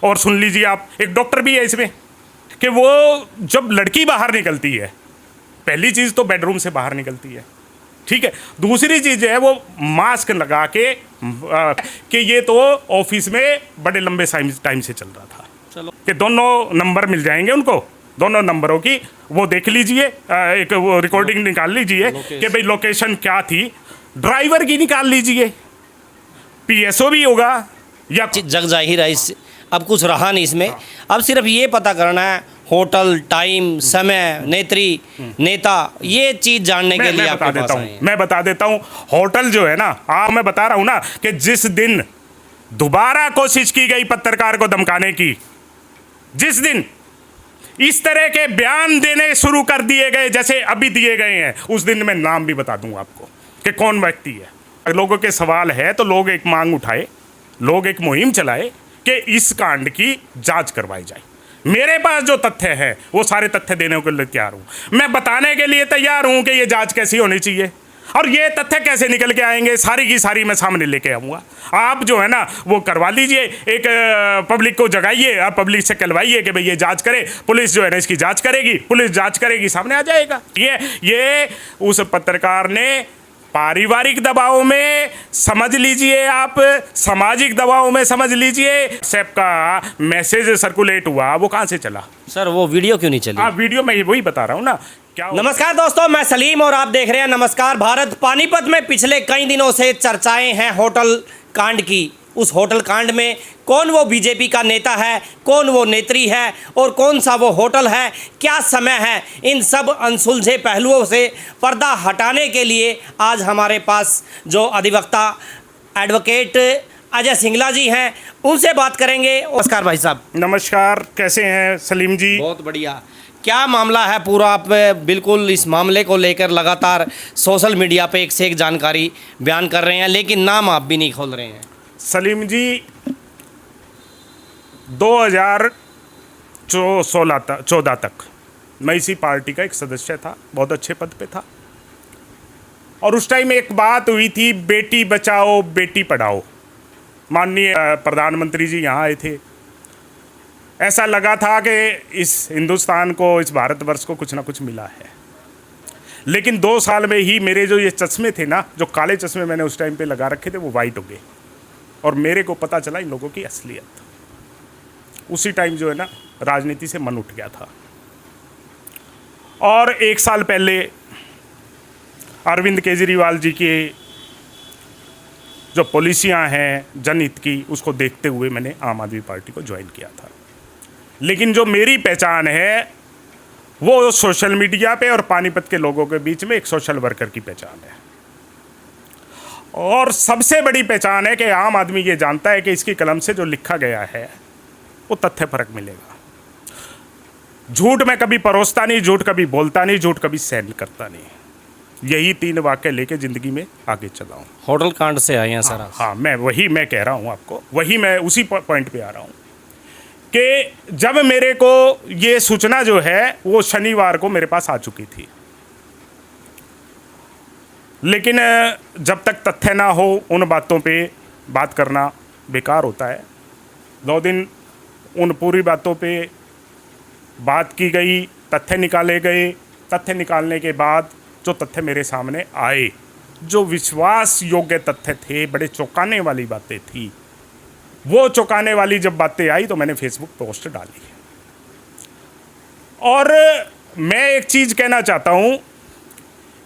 और सुन लीजिए आप, एक डॉक्टर भी है इसमें, कि वो जब लड़की बाहर निकलती है, पहली चीज़ तो बेडरूम से बाहर निकलती है, ठीक है, दूसरी चीज़ है वो मास्क लगा के कि ये तो ऑफिस में बड़े लंबे टाइम से चल रहा था, चलो कि दोनों नंबर मिल जाएंगे उनको, दोनों नंबरों की वो देख लीजिए, एक वो रिकॉर्डिंग निकाल लीजिए कि भाई लोकेशन क्या थी, ड्राइवर की निकाल लीजिए, पीएसओ भी होगा या जग जाहिर है। इस अब कुछ रहा नहीं इसमें, अब सिर्फ ये पता करना है होटल, टाइम, समय, नेत्री, नेता, ये चीज़ जानने के लिए आपके पास आए हैं। मैं बता देता हूँ, होटल जो है ना, मैं बता रहा हूँ ना कि जिस दिन दोबारा कोशिश की गई पत्रकार को धमकाने की, जिस दिन इस तरह के बयान देने शुरू कर दिए गए जैसे अभी दिए गए हैं, उस दिन मैं नाम भी बता दूंगा आपको कि कौन व्यक्ति है। लोगों के सवाल है तो लोग एक मांग उठाए, लोग एक मुहिम चलाए कि इस कांड की जांच करवाई जाए। मेरे पास जो तथ्य है वो सारे तथ्य देने के लिए तैयार हूँ, मैं बताने के लिए तैयार हूँ कि ये जांच कैसी होनी चाहिए और ये तथ्य कैसे निकल के आएंगे, सारी की सारी मैं सामने लेके आऊँगा। आप जो है ना वो करवा लीजिए, एक पब्लिक को जगाइए, आप पब्लिक से कहलवाइए कि भाई ये जांच करे, पुलिस जो है ना इसकी जांच करेगी, पुलिस जांच करेगी, सामने आ जाएगा। ये उस पत्रकार ने पारिवारिक दबाव में समझ लीजिए, आप सामाजिक दबाव में समझ लीजिए, व्हाट्सएप का मैसेज सर्कुलेट हुआ, वो कहाँ से चला सर? वो वीडियो क्यों नहीं चली? हाँ, वीडियो मैं वही बता रहा हूँ ना। क्या नमस्कार दोस्तों, मैं सलीम और आप देख रहे हैं नमस्कार भारत। पानीपत में पिछले कई दिनों से चर्चाएं हैं होटल कांड की। उस होटल कांड में कौन वो बीजेपी का नेता है, कौन वो नेत्री है और कौन सा वो होटल है, क्या समय है, इन सब अनसुलझे पहलुओं से पर्दा हटाने के लिए आज हमारे पास जो अधिवक्ता एडवोकेट अजय सिंगला जी हैं, उनसे बात करेंगे। नमस्कार भाई साहब। नमस्कार, कैसे हैं सलीम जी? बहुत बढ़िया। क्या मामला है पूरा? आप बिल्कुल इस मामले को लेकर लगातार सोशल मीडिया पे एक से एक जानकारी बयान कर रहे हैं, लेकिन नाम आप भी नहीं खोल रहे हैं। सलीम जी, 2014 तक मैं इसी पार्टी का एक सदस्य था, बहुत अच्छे पद पे था, और उस टाइम एक बात हुई थी, बेटी बचाओ बेटी पढ़ाओ। माननीय प्रधानमंत्री जी यहाँ आए थे, ऐसा लगा था कि इस हिंदुस्तान को, इस भारतवर्ष को कुछ ना कुछ मिला है। लेकिन 2 साल में ही मेरे जो ये चश्मे थे ना, जो काले चश्मे मैंने उस टाइम पे लगा रखे थे, वो वाइट हो गए और मेरे को पता चला इन लोगों की असलियत। उसी टाइम जो है ना राजनीति से मन उठ गया था। और 1 साल पहले अरविंद केजरीवाल जी की जो पॉलिसियां हैं जनहित की, उसको देखते हुए मैंने आम आदमी पार्टी को ज्वाइन किया था। लेकिन जो मेरी पहचान है वो सोशल मीडिया पे और पानीपत के लोगों के बीच में एक सोशल वर्कर की पहचान है। और सबसे बड़ी पहचान है कि आम आदमी ये जानता है कि इसकी कलम से जो लिखा गया है वो तथ्य परक मिलेगा। झूठ मैं कभी परोसता नहीं, झूठ कभी बोलता नहीं, झूठ कभी सहन करता नहीं। यही 3 वाक्य लेके ज़िंदगी में आगे चला हूँ। होटल कांड से आए हैं सर? हाँ, मैं कह रहा हूँ आपको, मैं उसी पॉइंट पे आ रहा हूँ कि जब मेरे को ये सूचना जो है वो शनिवार को मेरे पास आ चुकी थी, लेकिन जब तक तथ्य ना हो उन बातों पे बात करना बेकार होता है। 2 दिन उन पूरी बातों पे बात की गई, तथ्य निकाले गए। तथ्य निकालने के बाद जो तथ्य मेरे सामने आए, जो विश्वास योग्य तथ्य थे, बड़े चौंकाने वाली बातें थी, वो चौंकाने वाली जब बातें आई तो मैंने फेसबुक पोस्ट डाली। और मैं एक चीज़ कहना चाहता हूँ,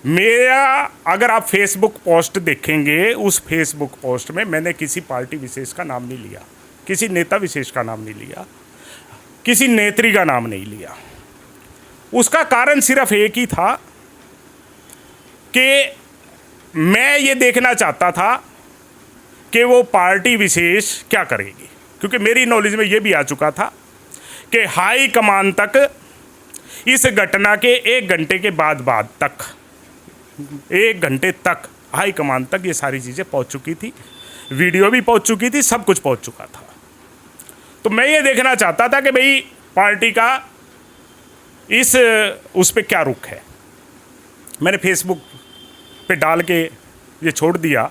मेरा अगर आप फेसबुक पोस्ट देखेंगे, उस फेसबुक पोस्ट में मैंने किसी पार्टी विशेष का नाम नहीं लिया, किसी नेता विशेष का नाम नहीं लिया, किसी नेत्री का नाम नहीं लिया। उसका कारण सिर्फ एक ही था कि मैं ये देखना चाहता था कि वो पार्टी विशेष क्या करेगी, क्योंकि मेरी नॉलेज में ये भी आ चुका था कि हाई कमान तक इस घटना के 1 घंटे के बाद तक 1 घंटे तक हाई कमान तक ये सारी चीज़ें पहुंच चुकी थी, वीडियो भी पहुंच चुकी थी, सब कुछ पहुंच चुका था। तो मैं ये देखना चाहता था कि भाई पार्टी का इस उस पे क्या रुख है। मैंने फेसबुक पे डाल के ये छोड़ दिया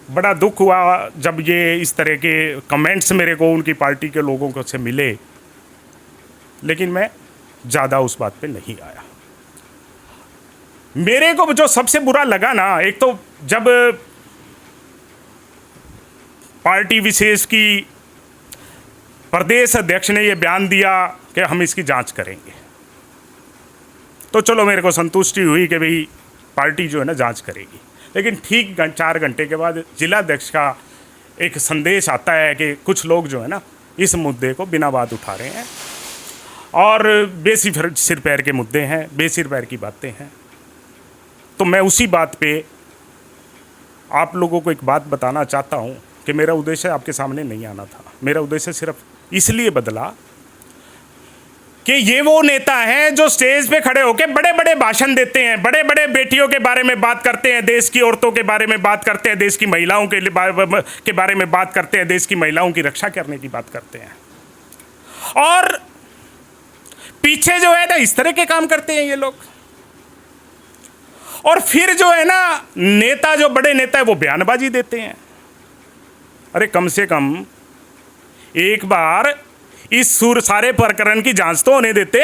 बड़ा दुख हुआ जब ये इस तरह के कमेंट्स मेरे को उनकी पार्टी के लोगों को से मिले, लेकिन मैं ज़्यादा उस बात पे नहीं आया। मेरे को जो सबसे बुरा लगा ना, एक तो जब पार्टी विशेष की प्रदेश अध्यक्ष ने ये बयान दिया कि हम इसकी जांच करेंगे, तो चलो मेरे को संतुष्टि हुई कि भाई पार्टी जो है ना जांच करेगी। लेकिन ठीक 4 घंटे के बाद जिलाध्यक्ष का एक संदेश आता है कि कुछ लोग जो है ना इस मुद्दे को बिना बात उठा रहे हैं और सिर पैर के मुद्दे हैं, बेसिर पैर की बातें हैं। तो मैं उसी बात पे आप लोगों को एक बात बताना चाहता हूँ कि मेरा उद्देश्य आपके सामने नहीं आना था। मेरा उद्देश्य सिर्फ इसलिए बदला कि ये वो नेता हैं जो स्टेज पे खड़े होकर बड़े बड़े भाषण देते हैं, बड़े बड़े बेटियों के बारे में बात करते हैं, देश की औरतों के बारे में बात करते हैं, देश की महिलाओं के बारे में बात करते हैं, देश की महिलाओं की रक्षा करने की बात करते हैं, और पीछे जो है ना इस तरह के काम करते हैं ये लोग। और फिर जो है ना नेता, जो बड़े नेता है, वो बयानबाजी देते हैं। अरे कम से कम एक बार इस सारे प्रकरण की जांच तो होने देते।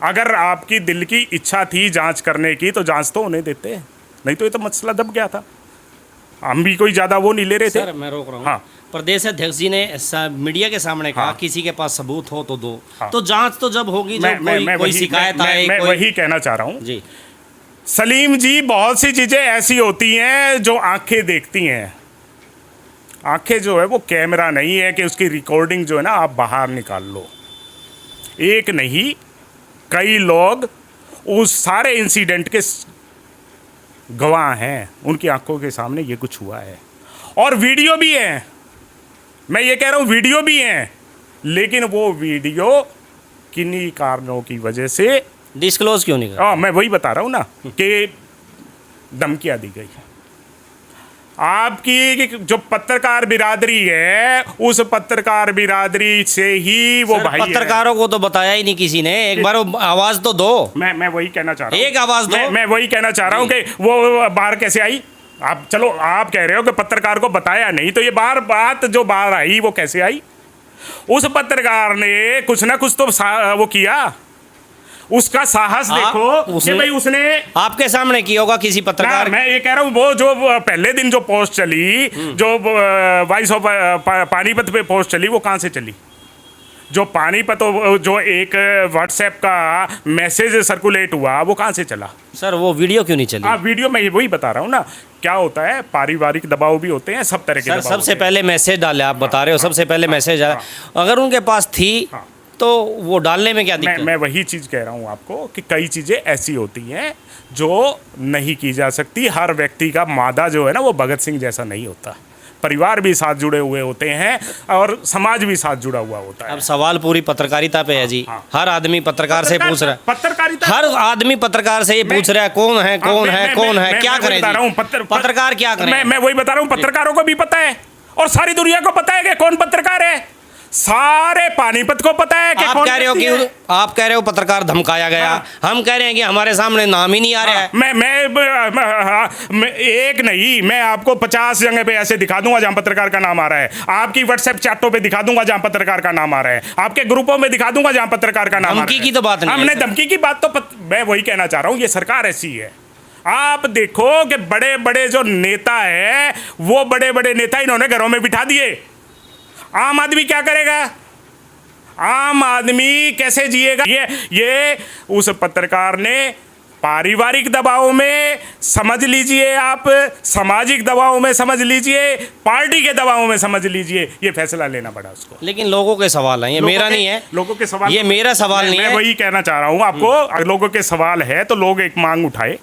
अगर आपकी दिल की इच्छा थी जांच करने की तो जांच तो होने देते, नहीं तो ये तो मसला दब गया था। हम भी कोई ज़्यादा वो नहीं ले रहे थे। सर मैं रोक रहा हूँ। हाँ। प्रदेश अध्यक्ष जी ने मीडिया के सामने कहा, हाँ। किसी के पास सबूत हो तो दो। हाँ। तो जांच तो जब होगी जब कोई शिकायत आए। मैं वही कहना चाह रहा हूँ जी सलीम जी, बहुत सी चीज़ें ऐसी होती हैं जो आंखें देखती हैं। आंखें जो है वो कैमरा नहीं है कि उसकी रिकॉर्डिंग जो है ना आप बाहर निकाल लो। एक नहीं कई लोग उस सारे इंसिडेंट के गवाह हैं, उनकी आंखों के सामने ये कुछ हुआ है और वीडियो भी है। मैं ये कह रहा हूँ वीडियो भी है, लेकिन वो वीडियो किन्हीं कारणों की वजह से डिस्क्लोज क्यों नहीं कर? मैं वही बता रहा हूँ ना कि धमकियाँ दी गई। आपकी जो पत्रकार बिरादरी है, उस पत्रकार बिरादरी से ही वो भाई पत्रकारों को तो बताया ही नहीं किसी ने। एक बार वो आवाज तो दो। मैं वही कहना चाह रहा हूँ, एक आवाज दो। मैं वही कहना चाह रहा हूँ कि वो बाहर कैसे आई। आप चलो आप कह रहे हो कि पत्रकार को बताया नहीं, तो ये बात जो बाहर आई वो कैसे आई? उस पत्रकार ने कुछ ना कुछ तो वो किया, उसका साहस देखो कि भाई उसने आपके सामने किया होगा किसी पत्रकार। मैं ये कह रहा हूँ वो जो पहले दिन जो पोस्ट चली, जो वॉइस ऑफ पानीपत पे पोस्ट चली, वो कहाँ से चली? जो पानीपत जो एक व्हाट्सएप का मैसेज सर्कुलेट हुआ वो कहाँ से चला? सर वो वीडियो क्यों नहीं चली? हाँ वीडियो मैं वही बता रहा हूँ ना, क्या होता है पारिवारिक दबाव भी होते हैं, सब तरह के सर दबाव सबसे होते हैं। पहले मैसेज डाले, आप बता रहे हो सबसे पहले मैसेज आया। अगर उनके पास थी तो वो डालने में क्या दिक्कत? मैं वही चीज़ कह रहा हूँ आपको कि कई चीज़ें ऐसी होती हैं जो नहीं की जा सकती। हर व्यक्ति का मादा जो है ना वो भगत सिंह जैसा नहीं होता। परिवार भी साथ जुड़े हुए होते हैं और समाज भी साथ जुड़ा हुआ होता है। अब सवाल पूरी पत्रकारिता पे है जी। हर आदमी पत्रकार से पूछ रहा है, पत्रकारिता हर आदमी पत्रकार से ये पूछ रहा है कौन है कौन है कौन है, क्या करें जी? पत्रकार क्या करें? मैं वही बता रहा हूँ, पत्रकारों को भी पता है और सारी दुनिया को पता है कि कौन पत्रकार है। सारे पानीपत को पता है कि आप कह रहे हो पत्रकार धमकाया गया। हम कह रहे हैं कि हमारे सामने नाम ही नहीं आ रहा है। मैं एक नहीं, मैं आपको 50 जगह पे ऐसे दिखा दूंगा जहां पत्रकार का नाम आ रहा है। आपकी व्हाट्सएप चैटों पे दिखा दूंगा जहां पत्रकार का नाम आ रहा है। आपके ग्रुपों में दिखा दूंगा जहां पत्रकार का नाम आ रहा है। धमकी की तो बात नहीं है। हमने धमकी की बात तो मैं वही कहना चाह रहा हूँ, ये सरकार ऐसी है। आप देखो कि बड़े बड़े जो नेता है, वो बड़े बड़े नेता इन्होंने घरों में बिठा दिए। आम आदमी क्या करेगा? आम आदमी कैसे जिएगा? ये उस पत्रकार ने पारिवारिक दबाव में समझ लीजिए, आप सामाजिक दबाव में समझ लीजिए, पार्टी के दबाव में समझ लीजिए, ये फैसला लेना पड़ा उसको। लेकिन लोगों के सवाल हैं, ये मेरा नहीं है। लोगों के सवाल, ये मेरा सवाल नहीं है। मैं वही कहना चाह रहा हूँ आपको, अगर लोगों के सवाल है तो लोग एक मांग उठाए,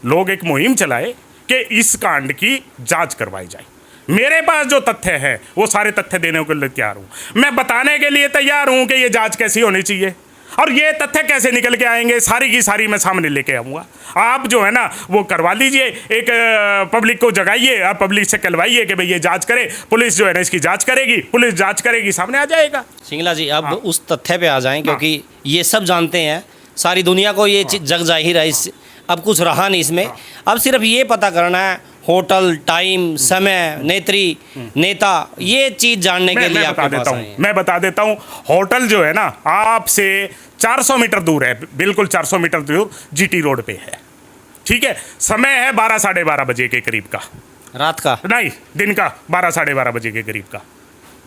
लोग एक मुहिम चलाए कि इस कांड की जांच करवाई जाए। मेरे पास जो तथ्य है वो सारे तथ्य देने के लिए तैयार हूँ। मैं बताने के लिए तैयार हूँ कि ये जांच कैसी होनी चाहिए और ये तथ्य कैसे निकल के आएंगे, सारी की सारी मैं सामने लेके आऊँगा। आप जो है ना वो करवा लीजिए, एक पब्लिक को जगाइए, आप पब्लिक से कहलवाइए कि भाई ये जांच करे। पुलिस जो है ना इसकी जांच करेगी, पुलिस जांच करेगी, सामने आ जाएगा। सिंगला जी अब उस तथ्य पे आ जाएं, क्योंकि ये सब जानते हैं, सारी दुनिया को ये जग जाहिर है, इस अब कुछ रहा नहीं इसमें। अब सिर्फ ये पता करना है होटल, टाइम, समय, नेत्री, नेता, ये चीज जानने के लिए आपके पास आए हैं। मैं बता देता हूँ। होटल जो है ना आपसे 400 मीटर दूर है, बिल्कुल 400 मीटर दूर जीटी रोड पे है। ठीक है, समय है 12 साढ़े 12 बजे के करीब का, रात का नहीं दिन का, 12 साढ़े 12 बजे के करीब का।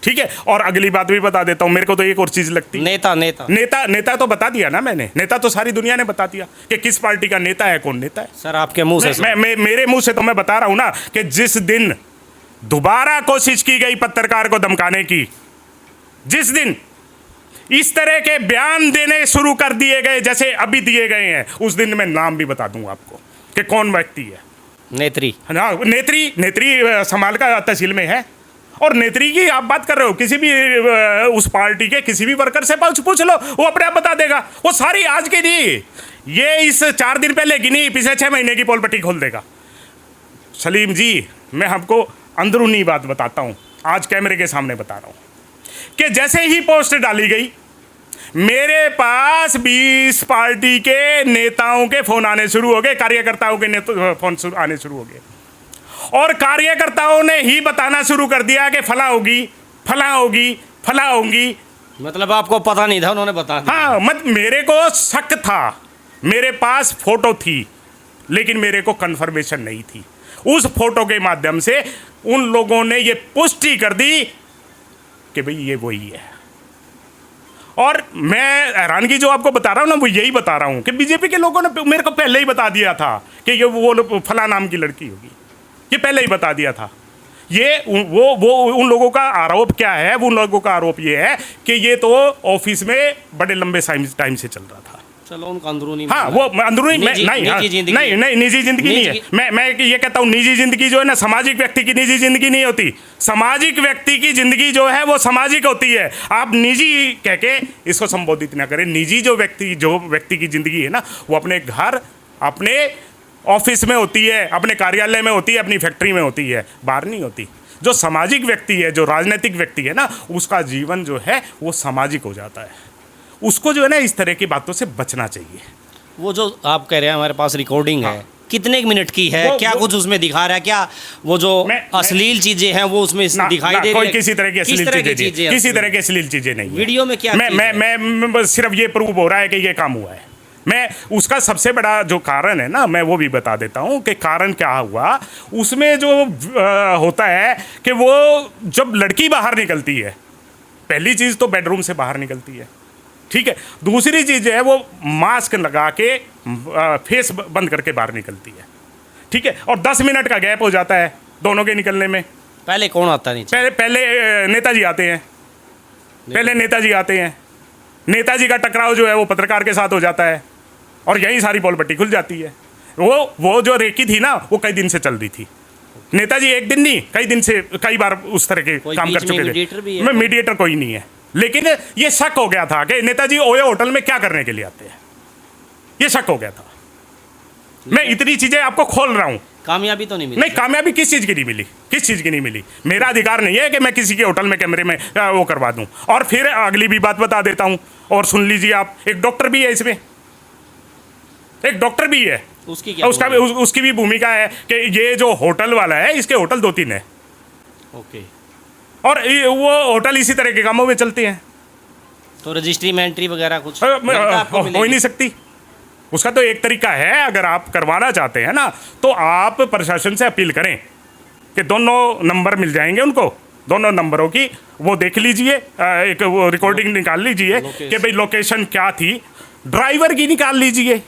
ठीक है, और अगली बात भी बता देता हूँ, मेरे को तो एक और चीज लगती है। नेता नेता नेता नेता तो बता दिया ना मैंने, नेता तो सारी दुनिया ने बता दिया कि किस पार्टी का नेता है, कौन नेता है। सर आपके मुंह से मैं मेरे मुंह से तो मैं बता रहा हूं ना कि जिस दिन दोबारा कोशिश की गई पत्रकार को धमकाने की, जिस दिन इस तरह के बयान देने शुरू कर दिए गए जैसे अभी दिए गए हैं, उस दिन मैं नाम भी बता दूंगा आपको कि कौन व्यक्ति है। नेत्री, हाँ, नेत्री नेत्री समाल का तहसील में है। और नेत्री की आप बात कर रहे हो, किसी भी उस पार्टी के किसी भी वर्कर से पूछ लो, वो अपने आप बता देगा। वो सारी आज की नहीं, ये इस 4 दिन पहले की नहीं, पिछले 6 महीने की पोल पट्टी खोल देगा। सलीम जी, मैं आपको अंदरूनी बात बताता हूँ, आज कैमरे के सामने बता रहा हूँ कि जैसे ही पोस्ट डाली गई, मेरे पास 20 पार्टी के नेताओं के फोन आने शुरू हो गए, कार्यकर्ताओं के फोन आने शुरू हो गए, और कार्यकर्ताओं ने ही बताना शुरू कर दिया कि फला होगी, फला होगी, फला होगी। मतलब आपको पता नहीं था, उन्होंने बता दिया। हाँ, मेरे को शक था, मेरे पास फोटो थी, लेकिन मेरे को कंफर्मेशन नहीं थी। उस फोटो के माध्यम से उन लोगों ने ये पुष्टि कर दी कि भाई ये वही है। और मैं हैरानगी जो आपको बता रहा हूँ ना, वो यही बता रहा हूँ कि बीजेपी के लोगों ने मेरे को पहले ही बता दिया था कि ये वो फला नाम की लड़की होगी, ये पहले ही बता दिया था। ये वो उन लोगों का आरोप क्या है, उन लोगों का आरोप ये है कि ये तो ऑफिस में बड़े लंबे टाइम से चल रहा था। चलो उनका अंदरूनी, हाँ, वो अंदरूनी नहीं, निजी जिंदगी नहीं है। मैं ये कहता हूँ, निजी जिंदगी जो है ना, सामाजिक व्यक्ति की निजी जिंदगी नहीं होती। सामाजिक व्यक्ति की जिंदगी जो है वो सामाजिक होती है। आप निजी कह के इसको संबोधित ना करें। निजी जो व्यक्ति की जिंदगी है ना, वो अपने घर, अपने ऑफिस में होती है, अपने कार्यालय में होती है, अपनी फैक्ट्री में होती है, बाहर नहीं होती। जो सामाजिक व्यक्ति है, जो राजनीतिक व्यक्ति है ना, उसका जीवन जो है वो सामाजिक हो जाता है। उसको जो है ना इस तरह की बातों से बचना चाहिए। वो जो आप कह रहे हैं हमारे पास रिकॉर्डिंग है, कितने मिनट की है, क्या कुछ उसमें दिखा रहा है? क्या वो जो अश्लील चीजें हैं वो उसमें दिखाई दे रही है? कोई किसी तरह की अश्लील चीजें, किसी तरह की अश्लील चीजें नहीं। वीडियो में क्या मैं सिर्फ ये प्रूव हो रहा है कि ये काम हुआ है। मैं उसका सबसे बड़ा जो कारण है ना, मैं वो भी बता देता हूँ कि कारण क्या हुआ। उसमें जो होता है कि वो जब लड़की बाहर निकलती है, पहली चीज़ तो बेडरूम से बाहर निकलती है, ठीक है। दूसरी चीज़ है वो मास्क लगा के फेस बंद करके बाहर निकलती है, ठीक है। और 10 मिनट का गैप हो जाता है दोनों के निकलने में। पहले कौन आता है नीचे? पहले नेताजी आते हैं, पहले नेताजी आते हैं। नेताजी का टकराव जो है वो पत्रकार के साथ हो जाता है, और यही सारी पोल पट्टी खुल जाती है। वो जो रेकी थी ना, वो कई दिन से चल रही थी। नेताजी एक दिन नहीं, कई दिन से कई बार उस तरह के काम कर चुके थे। मैं मीडिएटर कोई नहीं है, लेकिन ये शक हो गया था कि नेताजी ओयो होटल में क्या करने के लिए आते हैं, ये शक हो गया था। मैं इतनी चीजें आपको खोल रहा हूँ। कामयाबी तो नहीं मिली? नहीं, कामयाबी किस चीज़ की नहीं मिली, किस चीज़ की नहीं मिली। मेरा अधिकार नहीं है कि मैं किसी के होटल में कैमरे में वो करवा दूं। और फिर अगली भी बात बता देता हूं, और सुन लीजिए आप, एक डॉक्टर भी है इसमें, एक डॉक्टर भी है। उसकी क्या उसकी भी भूमिका है कि ये जो होटल वाला है, इसके होटल 2-3 है, ओके, और वो होटल इसी तरह के कामों में चलते हैं। तो रजिस्ट्री में एंट्री वगैरह कुछ हो ही नहीं सकती। उसका तो एक तरीका है, अगर आप करवाना चाहते हैं ना, तो आप प्रशासन से अपील करें कि दोनों नंबर मिल जाएंगे उनको, दोनों नंबरों की वो देख लीजिए, एक वो रिकॉर्डिंग निकाल लीजिए कि भाई लोकेशन क्या थी, ड्राइवर की निकाल लीजिए,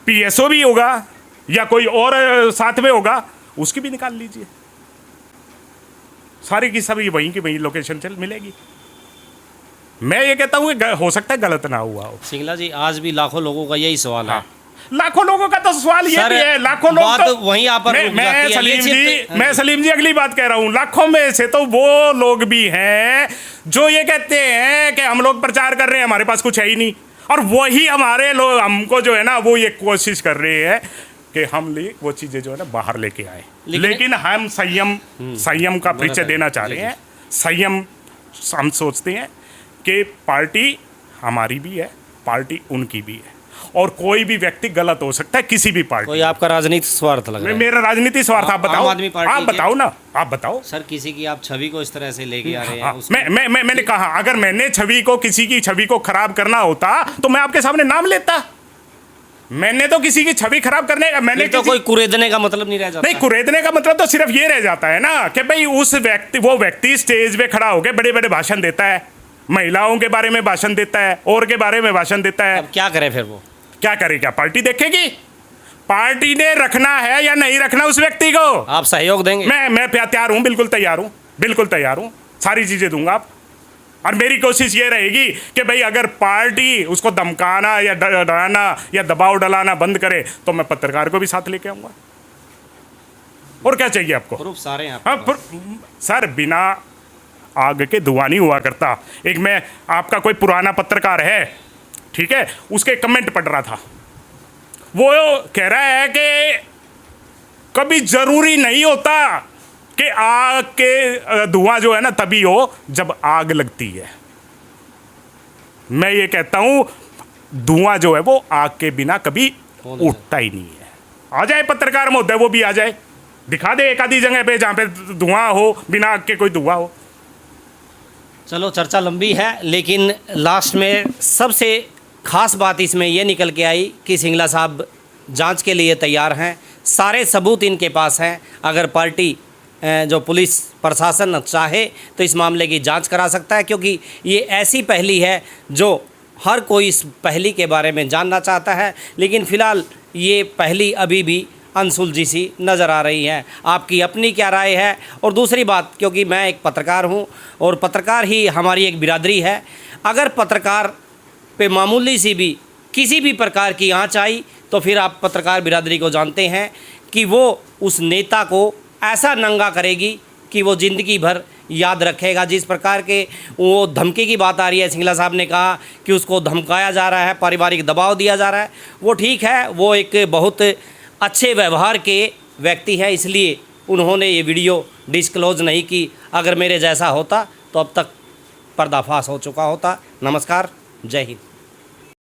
पीएसओ भी होगा या कोई और साथ में होगा, उसकी भी निकाल लीजिए। सारी की सभी वहीं की वहीं लोकेशन चल मिलेगी। मैं ये कहता हूँ हो सकता है गलत ना हुआ हो। सिंगला जी, आज भी लाखों लोगों का यही सवाल है। लाखों लोगों का तो सवाल ये भी है, लाखों लोग तो वहीं आप मैं सलीम जी अगली बात कह रहा हूँ, लाखों में से तो वो लोग भी हैं जो ये कहते हैं कि हम लोग प्रचार कर रहे हैं, हमारे पास कुछ है ही नहीं, और वही हमारे लोग हमको जो है ना वो ये कोशिश कर रहे हैं कि हम वो चीज़ें जो है ना बाहर लेके आए। लेकिन हम संयम का परिचय देना चाह रहे हैं। संयम हम सोचते हैं कि पार्टी हमारी भी है, पार्टी उनकी भी है, और कोई भी व्यक्ति गलत हो सकता है किसी भी पार्टी। कोई आपका राजनीतिक स्वार्थ लग रहा है। मेरा राजनीति स्वार्थ आप आम बताओ, आदमी पार्टी आप के- बताओ ना, आप बताओ। सर किसी की आप छवि को इस तरह से लेके आ रहे हैं हाँ, उसको- मैंने कहा अगर मैंने किसी की छवि को खराब करना होता तो मैं आपके सामने नाम लेता। मैंने तो किसी की छवि खराब करने का, मैंने फिर तो कोई कुरेदने का मतलब नहीं रह जाता। नहीं, कुरेदने का मतलब तो सिर्फ ये रह जाता है ना कि भाई वो व्यक्ति स्टेज पे खड़ा होकर बड़े बड़े भाषण देता है, महिलाओं के बारे में भाषण देता है और के बारे में भाषण देता है। अब क्या करे फिर वो? क्या करे? क्या पार्टी देखेगी? पार्टी ने रखना है या नहीं रखना उस व्यक्ति को? आप सहयोग देंगे? मैं तैयार हूं, बिल्कुल तैयार हूं, बिल्कुल तैयार हूं, सारी चीजें दूंगा आप। और मेरी कोशिश ये रहेगी कि भाई अगर पार्टी उसको धमकाना या डराना या दबाव डलाना बंद करे तो मैं पत्रकार को भी साथ लेके आऊंगा। और क्या चाहिए आपको? प्रूफ सारे हैं आपके हाँ पास। सर, बिना आग के धुआं नहीं हुआ करता। एक मैं आपका कोई पुराना पत्रकार है, ठीक है, उसके कमेंट पढ़ रहा था। वो कह रहा है कि कभी जरूरी नहीं होता कि आग के धुआं जो है ना तभी हो जब आग लगती है। मैं ये कहता हूं धुआं जो है वो आग के बिना कभी उठता ही नहीं है। आ जाए पत्रकार महोदय, वो भी आ जाए, दिखा दे एक आधी जगह पे जहां पे धुआं हो, बिना आग के कोई धुआं हो। चलो चर्चा लंबी है, लेकिन लास्ट में सबसे खास बात इसमें यह निकल के आई कि सिंगला साहब जांच के लिए तैयार हैं, सारे सबूत इनके पास हैं। अगर पार्टी जो पुलिस प्रशासन चाहे तो इस मामले की जांच करा सकता है, क्योंकि ये ऐसी पहली है जो हर कोई इस पहली के बारे में जानना चाहता है। लेकिन फ़िलहाल ये पहली अभी भी अनसुलझी सी नज़र आ रही है। आपकी अपनी क्या राय है? और दूसरी बात, क्योंकि मैं एक पत्रकार हूँ और पत्रकार ही हमारी एक बिरादरी है, अगर पत्रकार पे मामूली सी भी किसी भी प्रकार की आँच आई तो फिर आप पत्रकार बिरादरी को जानते हैं कि वो उस नेता को ऐसा नंगा करेगी कि वो ज़िंदगी भर याद रखेगा। जिस प्रकार के वो धमकी की बात आ रही है, सिंगला साहब ने कहा कि उसको धमकाया जा रहा है, पारिवारिक दबाव दिया जा रहा है, वो ठीक है, वो एक बहुत अच्छे व्यवहार के व्यक्ति हैं, इसलिए उन्होंने ये वीडियो डिस्क्लोज़ नहीं की। अगर मेरे जैसा होता तो अब तक पर्दाफाश हो चुका होता। नमस्कार, जय हिंद।